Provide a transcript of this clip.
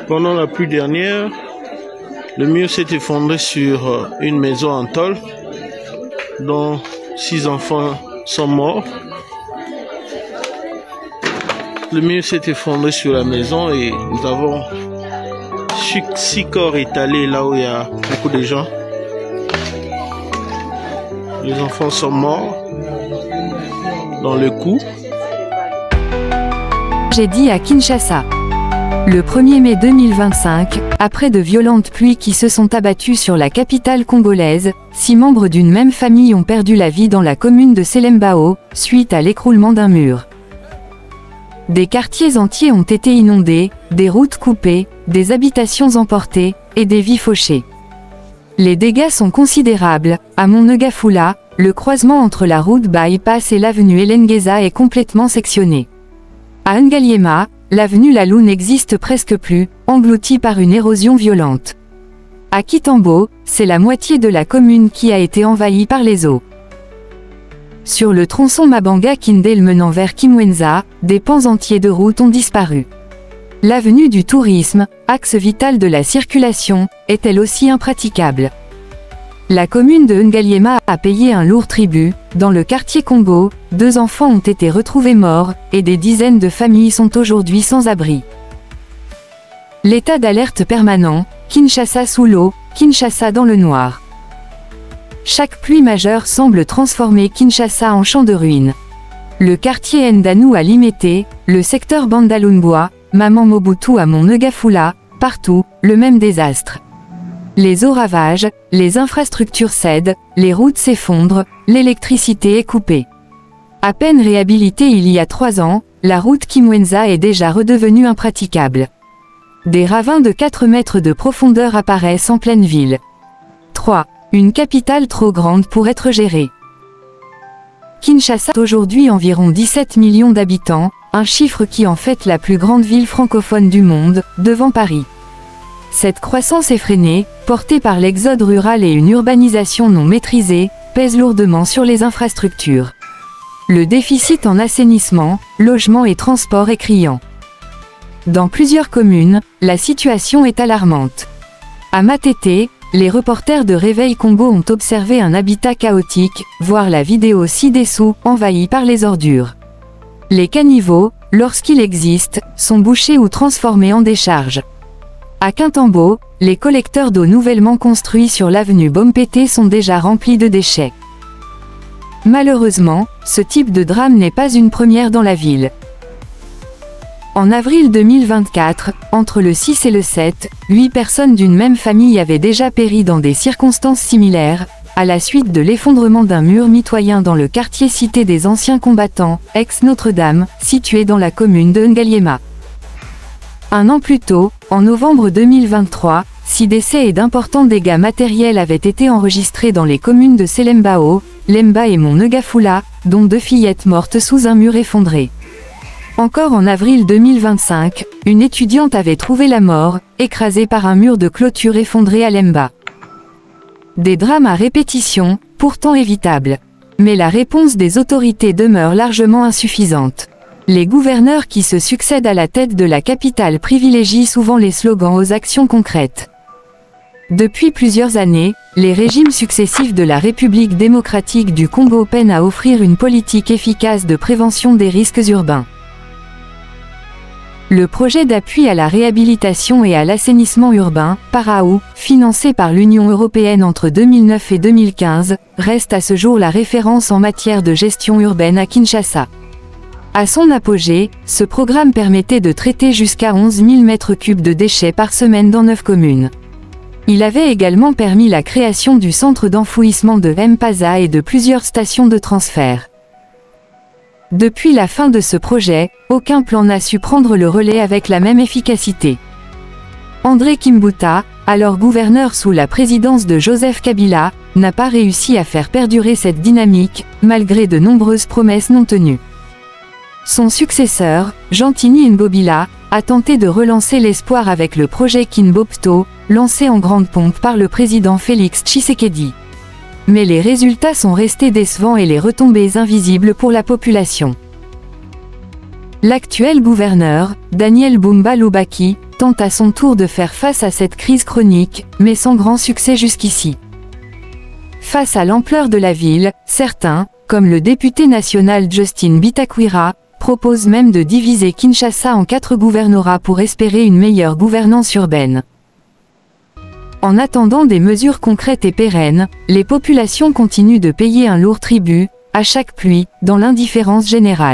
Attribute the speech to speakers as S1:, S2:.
S1: Pendant la pluie dernière, le mur s'est effondré sur une maison en tôle, dont 6 enfants sont morts. Le mur s'est effondré sur la maison et nous avons 6 corps étalés là où il y a beaucoup de gens. Les enfants sont morts dans le coup.
S2: J'ai dit à Kinshasa. Le 1er mai 2025, après de violentes pluies qui se sont abattues sur la capitale congolaise, 6 membres d'une même famille ont perdu la vie dans la commune de Selembao, suite à l'écroulement d'un mur. Des quartiers entiers ont été inondés, des routes coupées, des habitations emportées, et des vies fauchées. Les dégâts sont considérables. À Monongafula, le croisement entre la route Bypass et l'avenue Elengeza est complètement sectionné. À Ngaliema, l'avenue Lalou n'existe presque plus, engloutie par une érosion violente. À Kitambo, c'est la moitié de la commune qui a été envahie par les eaux. Sur le tronçon Mabanga-Kindel menant vers Kimwenza, des pans entiers de routes ont disparu. L'avenue du tourisme, axe vital de la circulation, est elle aussi impraticable. La commune de Ngaliema a payé un lourd tribut. Dans le quartier Congo, 2 enfants ont été retrouvés morts, et des dizaines de familles sont aujourd'hui sans abri. L'état d'alerte permanent, Kinshasa sous l'eau, Kinshasa dans le noir. Chaque pluie majeure semble transformer Kinshasa en champ de ruines. Le quartier Ndanu à Limete, le secteur Bandalungwa, Maman Mobutu à Monongafula, partout, le même désastre. Les eaux ravagent, les infrastructures cèdent, les routes s'effondrent, l'électricité est coupée. À peine réhabilitée il y a 3 ans, la route Kimwenza est déjà redevenue impraticable. Des ravins de 4 mètres de profondeur apparaissent en pleine ville. 3. Une capitale trop grande pour être gérée. Kinshasa a aujourd'hui environ 17 millions d'habitants, un chiffre qui en fait la plus grande ville francophone du monde, devant Paris. Cette croissance effrénée, portée par l'exode rural et une urbanisation non maîtrisée, pèse lourdement sur les infrastructures. Le déficit en assainissement, logement et transport est criant. Dans plusieurs communes, la situation est alarmante. À Matete, les reporters de Réveil Congo ont observé un habitat chaotique, voir la vidéo ci-dessous, envahi par les ordures. Les caniveaux, lorsqu'il existe, sont bouchés ou transformés en décharges. À Kintambo, les collecteurs d'eau nouvellement construits sur l'avenue Bompete sont déjà remplis de déchets. Malheureusement, ce type de drame n'est pas une première dans la ville. En avril 2024, entre le 6 et le 7, 8 personnes d'une même famille avaient déjà péri dans des circonstances similaires, à la suite de l'effondrement d'un mur mitoyen dans le quartier Cité des Anciens Combattants, ex-Notre-Dame, situé dans la commune de Ngaliema. Un an plus tôt, en novembre 2023, 6 décès et d'importants dégâts matériels avaient été enregistrés dans les communes de Selembao, Lemba et Monongafula, dont 2 fillettes mortes sous un mur effondré. Encore en avril 2025, une étudiante avait trouvé la mort, écrasée par un mur de clôture effondré à Lemba. Des drames à répétition, pourtant évitables. Mais la réponse des autorités demeure largement insuffisante. Les gouverneurs qui se succèdent à la tête de la capitale privilégient souvent les slogans aux actions concrètes. Depuis plusieurs années, les régimes successifs de la République démocratique du Congo peinent à offrir une politique efficace de prévention des risques urbains. Le projet d'appui à la réhabilitation et à l'assainissement urbain, PARAU, financé par l'Union européenne entre 2009 et 2015, reste à ce jour la référence en matière de gestion urbaine à Kinshasa. À son apogée, ce programme permettait de traiter jusqu'à 11 000 m3 de déchets par semaine dans 9 communes. Il avait également permis la création du centre d'enfouissement de Mpaza et de plusieurs stations de transfert. Depuis la fin de ce projet, aucun plan n'a su prendre le relais avec la même efficacité. André Kimbuta, alors gouverneur sous la présidence de Joseph Kabila, n'a pas réussi à faire perdurer cette dynamique, malgré de nombreuses promesses non tenues. Son successeur, Jean-Tini Nbobila, a tenté de relancer l'espoir avec le projet Kinbopto, lancé en grande pompe par le président Félix Tshisekedi. Mais les résultats sont restés décevants et les retombées invisibles pour la population. L'actuel gouverneur, Daniel Bumba Lubaki, tente à son tour de faire face à cette crise chronique, mais sans grand succès jusqu'ici. Face à l'ampleur de la ville, certains, comme le député national Justin Bitakwira, proposent même de diviser Kinshasa en 4 gouvernorats pour espérer une meilleure gouvernance urbaine. En attendant des mesures concrètes et pérennes, les populations continuent de payer un lourd tribut, à chaque pluie, dans l'indifférence générale.